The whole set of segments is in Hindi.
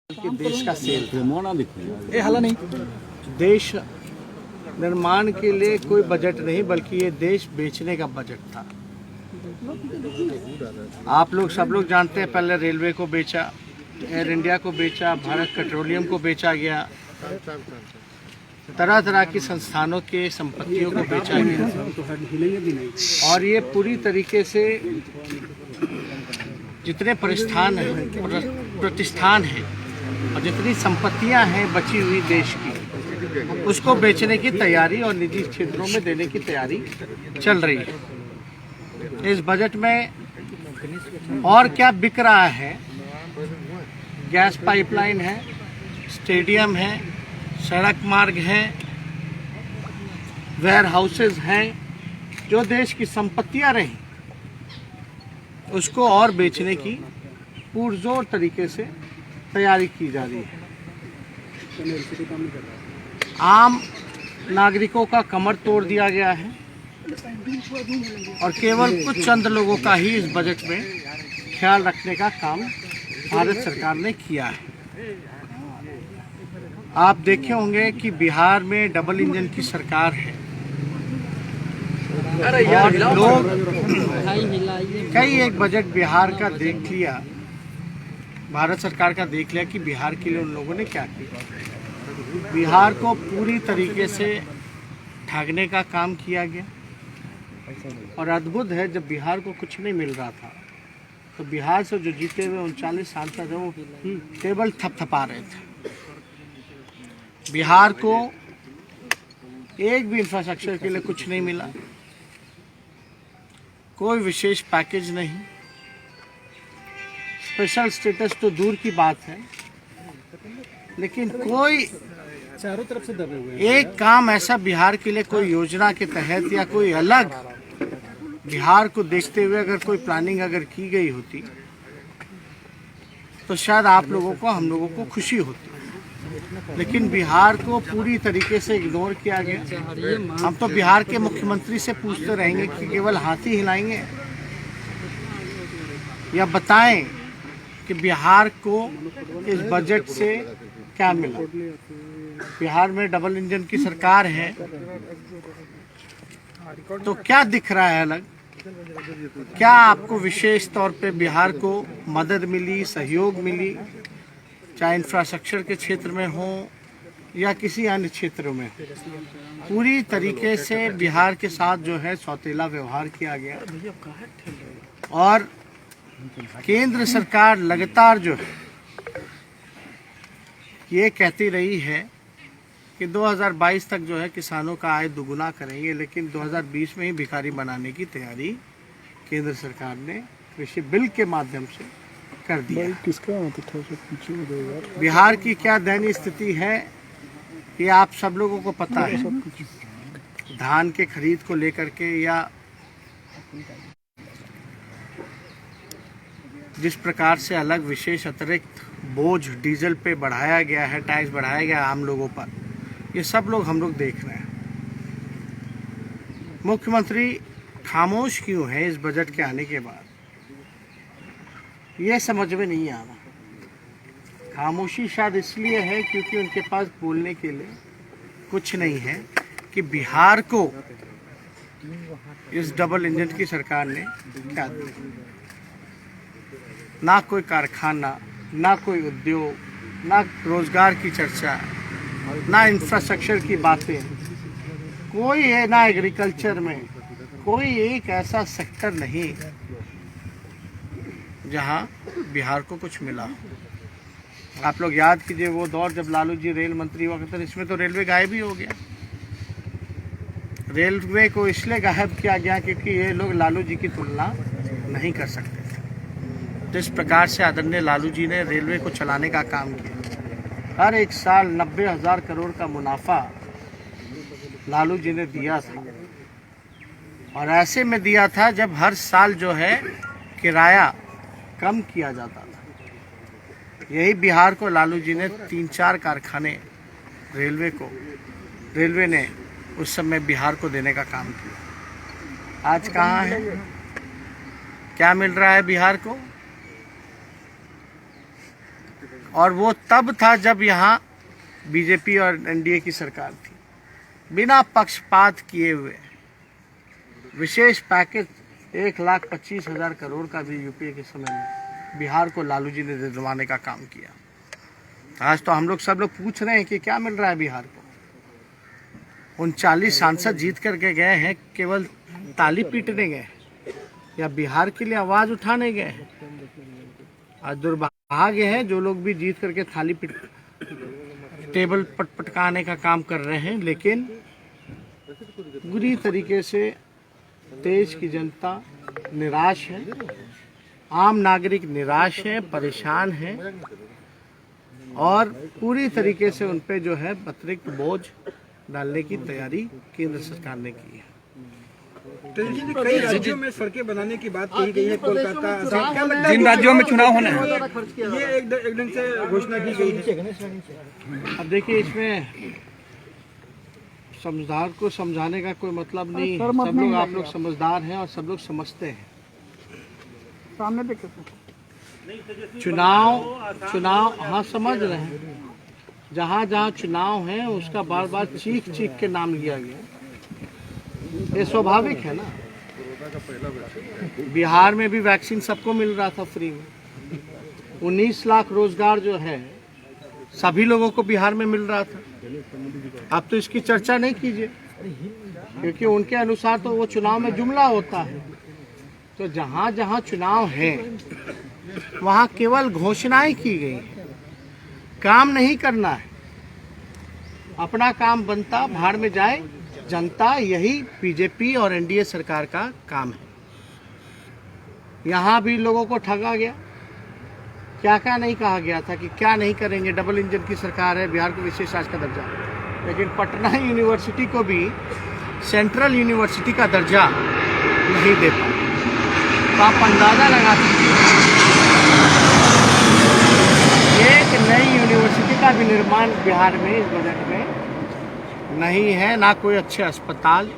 कि देश का सेल ये हाला नहीं। देश निर्माण के लिए कोई बजट नहीं, बल्कि ये देश बेचने का बजट था। आप लोग सब लोग जानते हैं, पहले रेलवे को बेचा, एयर इंडिया को बेचा, भारत पेट्रोलियम को बेचा गया, तरह तरह की संस्थानों के संपत्तियों को बेचा गया। और ये पूरी तरीके से जितने प्रतिष्ठान हैं और जितनी संपत्तियां हैं बची हुई देश की, उसको बेचने की तैयारी और निजी क्षेत्रों में देने की तैयारी चल रही है। इस बजट में और क्या बिक रहा है? गैस पाइपलाइन है, स्टेडियम है, सड़क मार्ग है, वेयर हाउसेज हैं, जो देश की संपत्तियां रही उसको और बेचने की पुरजोर तरीके से तैयारी की जा रही है। आम नागरिकों का कमर तोड़ दिया गया है और केवल कुछ चंद लोगों का ही इस बजट में ख्याल रखने का काम भारत सरकार ने किया है। आप देखे होंगे कि बिहार में डबल इंजन की सरकार है और लोग कई एक बजट बिहार का देख लिया, भारत सरकार का देख लिया कि बिहार के लिए उन लोगों ने क्या किया। बिहार को पूरी तरीके से ठगने का काम किया गया। और अद्भुत है, जब बिहार को कुछ नहीं मिल रहा था तो बिहार से जो जीते हुए 39 सांसद हैं वो केवल थपथपा रहे थे। बिहार को एक भी इंफ्रास्ट्रक्चर के लिए कुछ नहीं मिला, कोई विशेष पैकेज नहीं, स्पेशल स्टेटस तो दूर की बात है, लेकिन कोई चारों तरफ से दबे हुए एक काम ऐसा बिहार के लिए कोई योजना के तहत या कोई अलग बिहार को देखते हुए अगर कोई प्लानिंग अगर की गई होती तो शायद आप लोगों को, हम लोगों को खुशी होती। लेकिन बिहार को पूरी तरीके से इग्नोर किया गया। हम तो बिहार के मुख्यमंत्री से पूछते रहेंगे कि केवल हाथ ही हिलाएंगे या बताएं कि बिहार को इस बजट से क्या मिला। बिहार में डबल इंजन की सरकार है तो क्या दिख रहा है अलग? क्या आपको विशेष तौर पे बिहार को मदद मिली, सहयोग मिली, चाहे इंफ्रास्ट्रक्चर के क्षेत्र में हो या किसी अन्य क्षेत्र में? पूरी तरीके से बिहार के साथ जो है सौतेला व्यवहार किया गया। और केंद्र सरकार लगातार जो है ये कहती रही है कि 2022 तक जो है किसानों का आय दुगुना करेंगे, लेकिन 2020 में ही भिखारी बनाने की तैयारी केंद्र सरकार ने कृषि बिल के माध्यम से कर दिया। बिहार की क्या दयनीय स्थिति है ये आप सब लोगों को पता है। धान के खरीद को लेकर के या जिस प्रकार से अलग विशेष अतिरिक्त बोझ डीजल पे बढ़ाया गया है, टैक्स बढ़ाया गया आम लोगों पर, ये सब लोग हम लोग देख रहे हैं। मुख्यमंत्री खामोश क्यों है इस बजट के आने के बाद, ये समझ में नहीं आ रहा। खामोशी शायद इसलिए है क्योंकि उनके पास बोलने के लिए कुछ नहीं है कि बिहार को इस डबल इंजन की सरकार ने क्या दिया। ना कोई कारखाना, ना कोई उद्योग, ना रोजगार की चर्चा, ना इंफ्रास्ट्रक्चर की बातें, कोई है ना एग्रीकल्चर में कोई एक ऐसा सेक्टर नहीं जहां बिहार को कुछ मिला। आप लोग याद कीजिए वो दौर जब लालू जी रेल मंत्री हुआ करते थे, इसमें तो रेलवे गायब ही हो गया। रेलवे को इसलिए गायब किया गया क्योंकि ये लोग लालू जी की तुलना नहीं कर सकते थे। जिस प्रकार से आदरणीय लालू जी ने रेलवे को चलाने का काम किया, हर एक साल 90,000 करोड़ का मुनाफा लालू जी ने दिया था। और ऐसे में दिया था जब हर साल जो है किराया कम किया जाता था। यही बिहार को लालू जी ने 3-4 कारखाने रेलवे ने उस समय बिहार को देने का काम किया। आज कहाँ है? क्या मिल रहा है बिहार को? और वो तब था जब यहाँ बीजेपी और एनडीए की सरकार थी। बिना पक्षपात किए हुए विशेष पैकेज 1,25,000 करोड़ का भी यूपीए के समय में बिहार को लालू जी ने दिलवाने का काम किया। आज तो हम लोग सब लोग पूछ रहे हैं कि क्या मिल रहा है बिहार को। 39 सांसद जीत करके गए हैं, केवल ताली पीटने गए या बिहार के लिए आवाज उठाने गए हैं। आज दुर्भाग्य है जो लोग भी जीत करके थाली टेबल पटपटकाने का काम कर रहे हैं, लेकिन बुरी तरीके से देश की जनता निराश है, आम नागरिक निराश है, परेशान है और पूरी तरीके से उन पे जो है अतिरिक्त बोझ डालने की तैयारी केंद्र सरकार ने की है। कई राज्यों में सड़कें बनाने की बात कही गई है। कोलकाता, जिन राज्यों में चुनाव होने हैं, ये एक दिन से घोषणा की गई है। अब देखिए, इसमें समझदार को समझाने का कोई मतलब नहीं। सब लोग, आप लोग समझदार हैं और सब लोग समझते हैं। चुनाव हाँ समझ रहे हैं। जहाँ जहाँ चुनाव है उसका बार बार चीख के नाम लिया गया, ये स्वाभाविक है ना। बिहार में भी वैक्सीन सबको मिल रहा था फ्री में। 19 लाख रोजगार जो है सभी लोगों को बिहार में मिल रहा था। अब तो इसकी चर्चा नहीं कीजिए, क्योंकि उनके अनुसार तो वो चुनाव में जुमला होता है। तो जहाँ जहाँ चुनाव है वहाँ केवल घोषणाएं की गई हैं, काम नहीं करना है। अपना काम बनता, भाड़ में जाए जनता, यही बीजेपी और एनडीए सरकार का काम है। यहाँ भी लोगों को ठगा गया। क्या क्या नहीं कहा गया था कि क्या नहीं करेंगे, डबल इंजन की सरकार है, बिहार को विशेष राज्य का दर्जा, लेकिन पटना यूनिवर्सिटी को भी सेंट्रल यूनिवर्सिटी का दर्जा नहीं दे पाए। तो आप अंदाजा लगा सकते हैं, एक नई यूनिवर्सिटी का भी निर्माण बिहार में इस बजट में नहीं है। ना कोई अच्छे अस्पताल,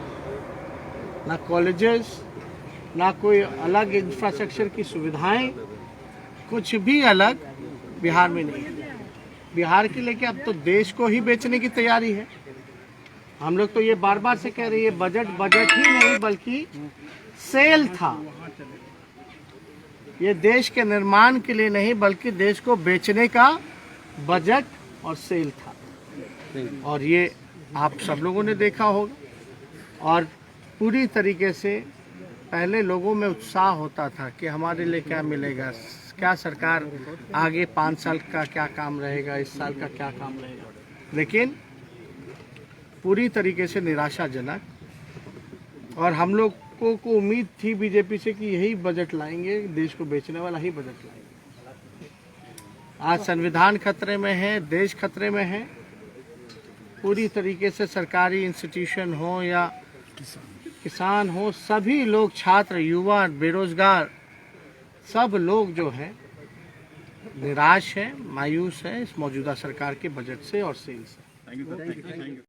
ना कॉलेजेस, ना कोई अलग इंफ्रास्ट्रक्चर की सुविधाएं, कुछ भी अलग बिहार में नहीं है। बिहार के लेके अब तो देश को ही बेचने की तैयारी है। हम लोग तो ये बार बार से कह रहे हैं, बजट ही नहीं बल्कि सेल था। ये देश के निर्माण के लिए नहीं बल्कि देश को बेचने का बजट और सेल था। और ये आप सब लोगों ने देखा होगा। और पूरी तरीके से पहले लोगों में उत्साह होता था कि हमारे लिए क्या मिलेगा, क्या सरकार आगे 5 साल का क्या काम रहेगा, इस साल का क्या काम रहेगा। लेकिन पूरी तरीके से निराशाजनक। और हम लोग को उम्मीद थी बीजेपी से कि यही बजट लाएंगे, देश को बेचने वाला ही बजट लाएंगे। आज संविधान खतरे में है, देश खतरे में है। पूरी तरीके से सरकारी इंस्टीट्यूशन हो या किसान हो, सभी लोग, छात्र, युवा, बेरोजगार, सब लोग जो है निराश है, मायूस है इस मौजूदा सरकार के बजट से और सेल से।